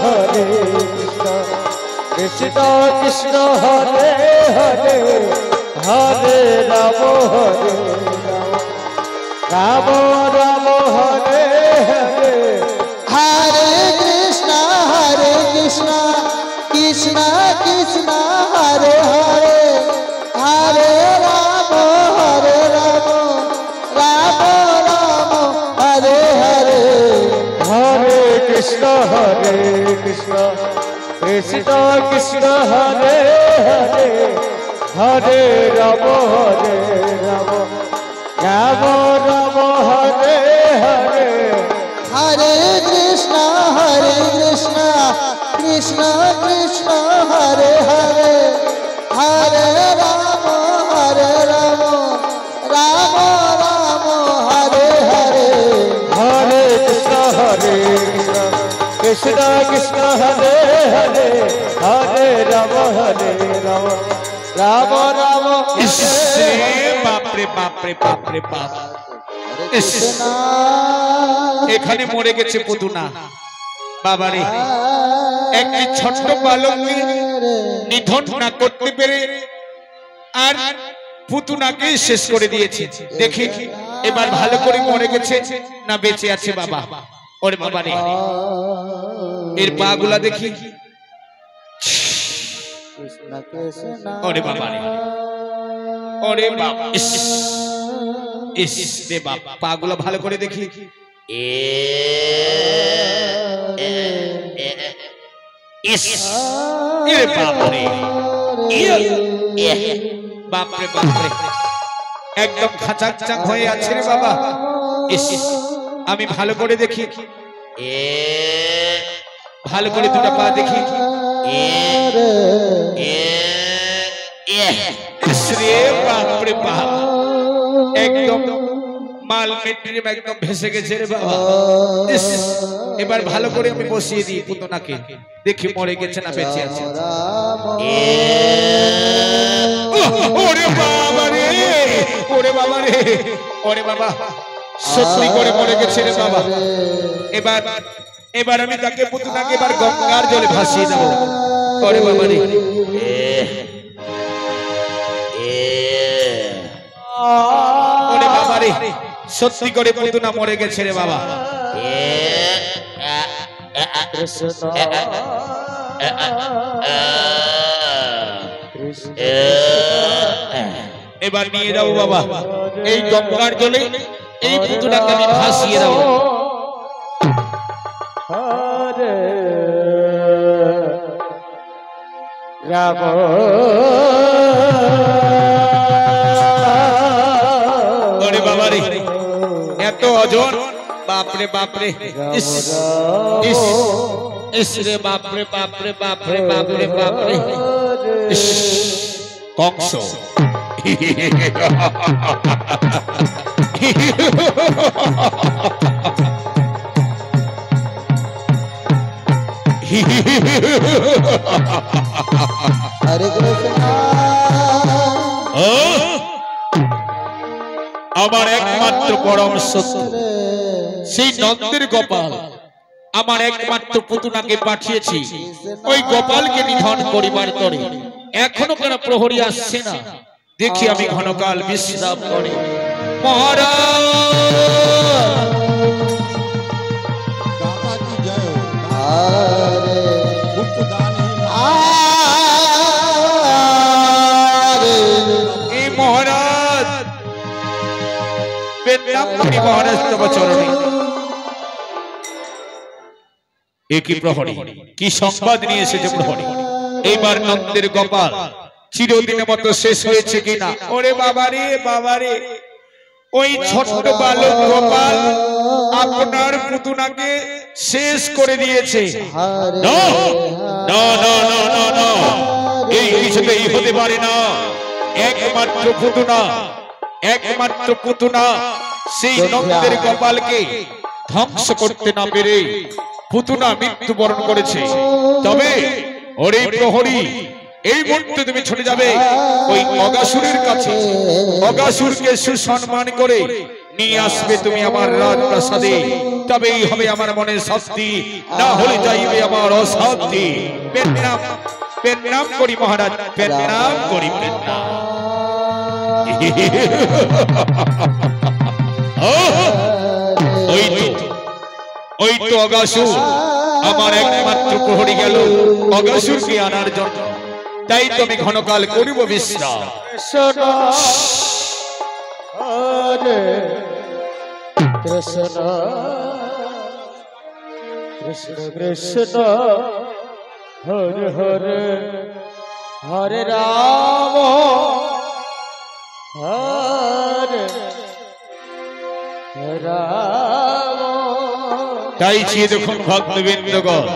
हरे कृष्ण कृष्ण कृष्ण हरे हरे हरे राम राम राम हरे हरे हरे कृष्ण कृष्ण कृष्ण हरे हरे हरे राम राम राम हरे हरे हरे कृष्ण कृष्ण कृष्ण हरे हरे हरे राम राम राम राम हरे हरे हरे कृष्ण कृष्ण कृष्ण हरे हरे हरे राम राम राम हरे हरे हरे कृष्ण कृष्ण कृष्ण हरे हरे हरे राम राम राम राम बाप रे बाप रे बाप रे बाप এখানে মরে গেছে পুতুনা বাবারে একটি ছোট্ট বালককে নিধন না করতে পেরে আর পুতুনাকে শেষ করে দিয়েছে দেখি এবার ভালো করে মরে গেছে না বেঁচে আছে বাবা ওরে বাবারে এর পাগুলা দেখি ওরে বাবারে ওরে বাবা ইস রে বাবা পাগুলা ভালো করে দেখি ইস এ বাবারে বাপরে বাপরে একদম খাঁচাক হয়ে আছে রে বাবা ইস আমি ভালো করে দেখি ভালো করে দুটো পা দেখি রে বাপরে বাপ একদম মাল মেট্রি একদম ভেসে গেছে রে বাবা এবার ভালো করে আমি বসিয়ে দিই পুতনাকে দেখি মরে গেছে না বেঁচে আছে ওরে বাবা রে ওরে বাবা রে ওরে বাবা সত্যি করে মরে গেছে রে বাবা এবার আমি তাকে পুতনাকে এবার গঙ্গার জলে ভাসিয়ে দেব ওরে বাবা রে ওরে বাবা রে সত্যি করে পুতুনা মরে গেছে রে বাবা এবার নিয়ে যাও বাবা এই গঙ্গার জলে এই পুতুনাকে আমি ভাসিয়ে দেব हरे राम ওরে বাবা রে এত ওজন বাপরে বাপরে ইস ইস ইস রে বাপরে বাপরে বাপরে বাপরে বাপরে ইস কংস हरे कृष्ण আমার একমাত্র পরম সত্য সেই নন্দের গোপাল আমার একমাত্র পুতুনাকে পাঠিয়েছি ওই গোপালকে নিধন করিবার তরে এখনো কেন প্রহরী আসছে না দেখি আমি ঘনকাল বিশ্রাম করি মহারাজ মহারাজ মহারাজ তব চরণে একই প্রহরী কি সংবাদ নিয়ে এসেছে প্রহরী এইবার নন্দের গোপাল চিরদিনের মতো শেষ হয়েছে কিনা ওরে বাবারে ওই ছোট্ট বালক গোপাল আপনার পুতুনাকে শেষ করে দিয়েছে এই কিছুতেই হতে পারে না একমাত্র পুতুনা সেই নন্দের গোপালকে ধ্বংস করতে না পেরে পুতুনা মৃত্যুবরণ করেছে তবে ওরে প্রহরী এই মুহূর্তে তুমি ছুটে যাবে ওই অগাসুরের কাছে অগাসুরকে সুসম্মান করে নিয়ে আসবে তুমি আমার রাজপ্রাসাদে, তবেই হবে আমার মনে শান্তি, না হলে যাইবে আমার অশান্তি। প্রণাম করি মহারাজ, প্রণাম করি, প্রণাম। ওই তো অগাসুর, আমার একমাত্র প্রহরী গেল অগাসুরকে আনার জন্য, তাই তো আমি ঘনকাল করিব বিশ্রাম। হরে কৃষ্ণ কৃষ্ণ কৃষ্ণ হরে হরে হরে রাম হরে রাম। তাই চেয়ে দেখুন ভক্তবৃন্দগণ,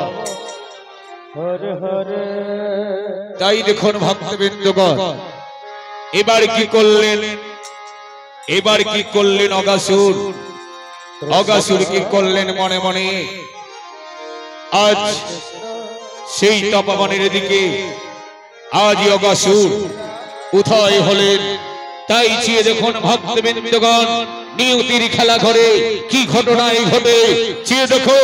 হরে হরে, তাই দেখুন ভক্তবৃন্দগণ, এবার কি করলেন, এবার কি করলেন অগাসুর? অগাসুর কি করলেন মনে মনে? আজ সেই তপবনের দিকে আজ অগাসুর উদয় হলেন। তাই চেয়ে দেখুন ভক্তবৃন্দগণ, নিয়তির খেলা ঘরে কি ঘটনাই ঘটে চেয়ে দেখো।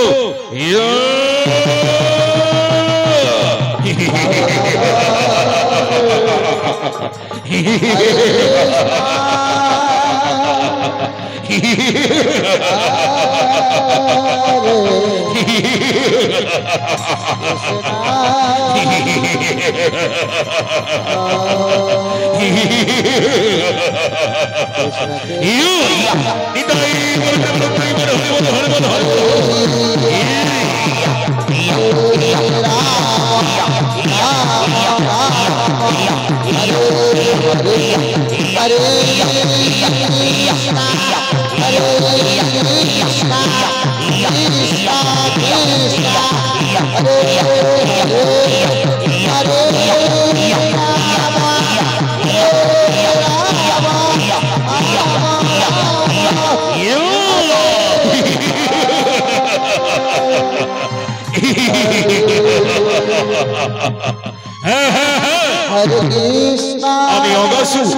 আমি অগাসুর,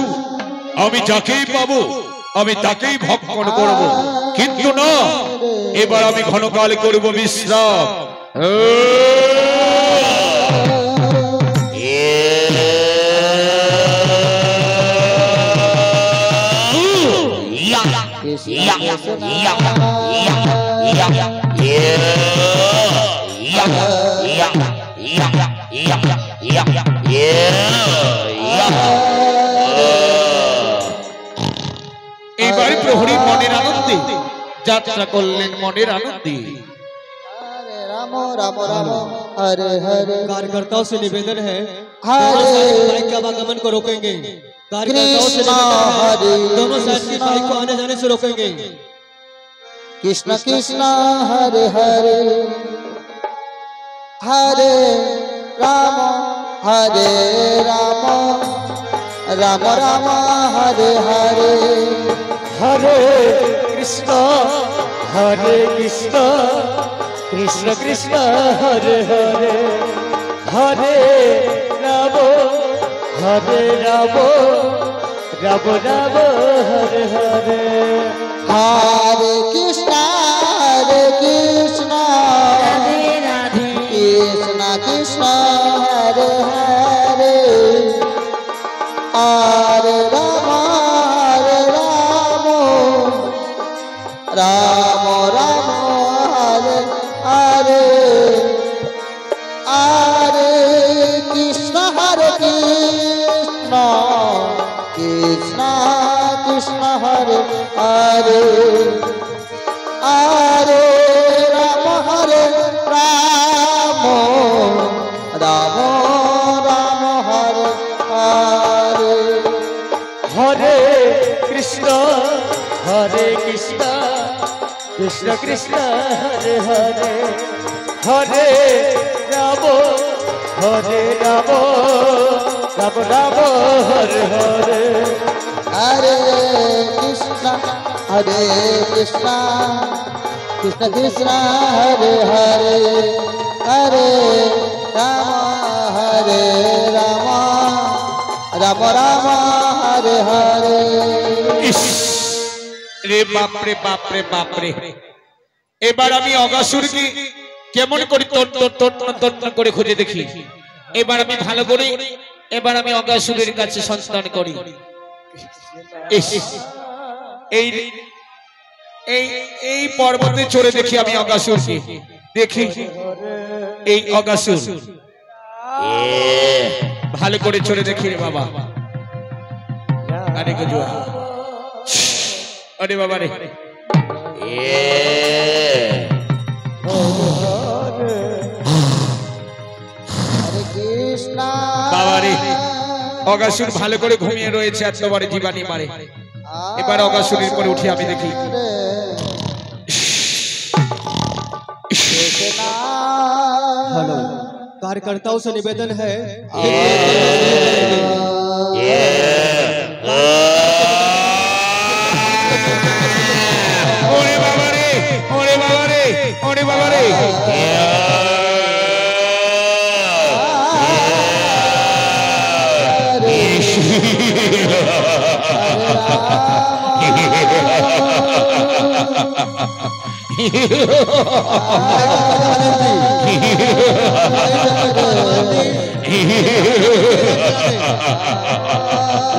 আমি যাকেই পাবো আমি তাকেই ভক্ষণ করব, কিন্তু না, এবার আমি ঘনকাল করব বিশ্রাম। এইবার প্রহরী মনের আনন্দে যাত্রা করলেন, মনের आनंदी। हरे राम राम राम हरे हरे। कार्यकर्ताओं से निवेदन है हरे बाइक के आवागमन को रोकेंगे। कार्यकर्ताओं से निवेदन है दोनों साइड की बाइक को आने जाने से रोकेंगे। कृष्ण कृष्ण हरे हरे हरे राम राम राम हरे हरे। हरे कृष्ण कृष्ण कृष्ण हरे हरे हरे राम राम राम राम हरे हरे। हरे कृष्ण राधे राधे कृष्ण कृष्ण हरे हरे हरे राम राम राम हरे हरे हरे कृष्ण कृष्ण कृष्ण हरे हरे हरे राम राम राम हरे हरे। हरे कृष्ण कृष्ण कृष्ण हरे हरे हरे राम राम राम हरे हरे। हरे कृष्ण कृष्ण कृष्ण हरे हरे हरे राम राम राम हरे हरे। रे বাপরে বাপরে বাপরে এবার আমি অগাসুরকে কেমন করে তন্ন করে খুঁজে দেখি এবার আমি ভালো করে এবার আমি অগাসুরের কাছে সন্ধান করি এই এই এই পর্বতে চড়ে দেখি আমি অগাসুরকে দেখি এই অগাসুর ভালো করে চড়ে দেখি রে বাবা আরে গজুয়া আরে বাবা রে বাবা রে অগাসুর ভালো করে ঘুমিয়ে রয়েছে এতবারে জীবানী মারে এবার অগাসুরের পরে উঠি আমি দেখি हेलो कार्यकर्ताओं से निवेदन है ओरे बाबा रे ओरे बाबा रे ओरे बाबा रे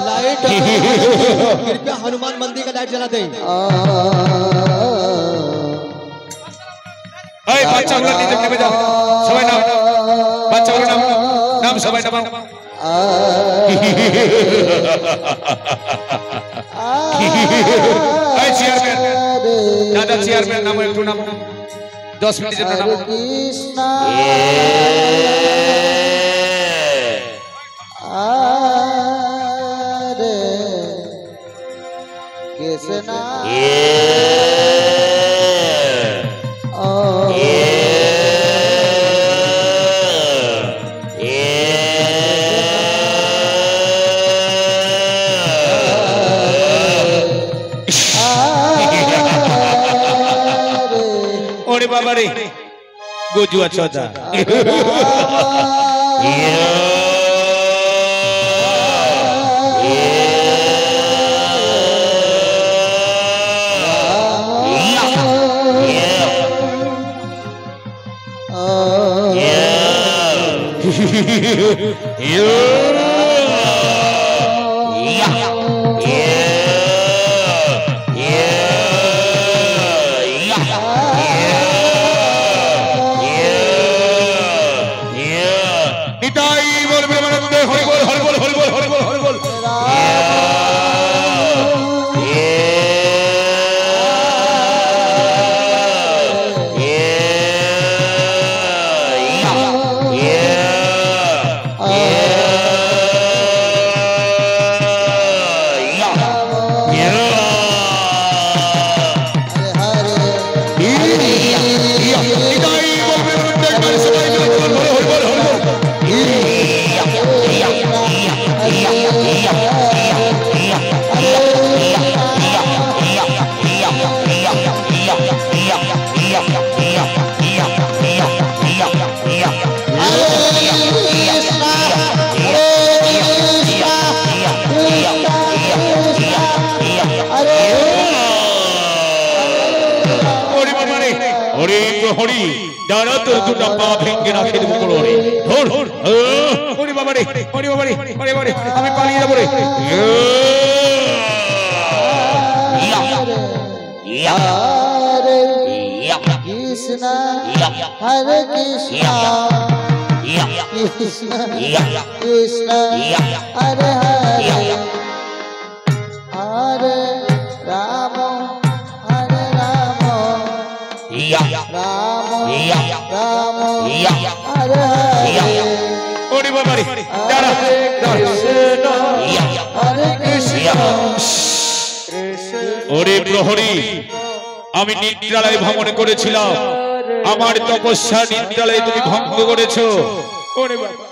लाइट कृपया हनुमान मंदिर का लाइट जला दें বাচ্চাগুলো নিচে নেমে যাও সবাই নাম বাচ্চাগুলো নাম নাম সবাই নামাও এই চেয়ারম্যান দাদা চেয়ারম্যান নাম একটু নাম 10 মিনিটের জন্য নাম কৃষ্ণ হরে কৃষ্ণ ওরে বাবা রে গজুয়া চোদা হরি দাঁড়া তোর দুটা পা ভেঙে রাখে দেবো কোনো রে ধর হরি বাবা রে হরি বাবা রে হরি বাবা রে আমি পালিয়ে যাবো রে হরে কৃষ্ণ হরে কৃষ্ণ কৃষ্ণ কৃষ্ণ হরে হরে হরে রাম হরে রাম রাম রাম হরে হরে ওরে বাবা রে দাঁড়া হরে কৃষ্ণ ওরে প্রহরী আমি নিদ্রালয় ভ্রমণ করেছিলাম আমার তপস্যা নিদ্রালয়ে তুমি ভঙ্গ করেছো ওরে বাবা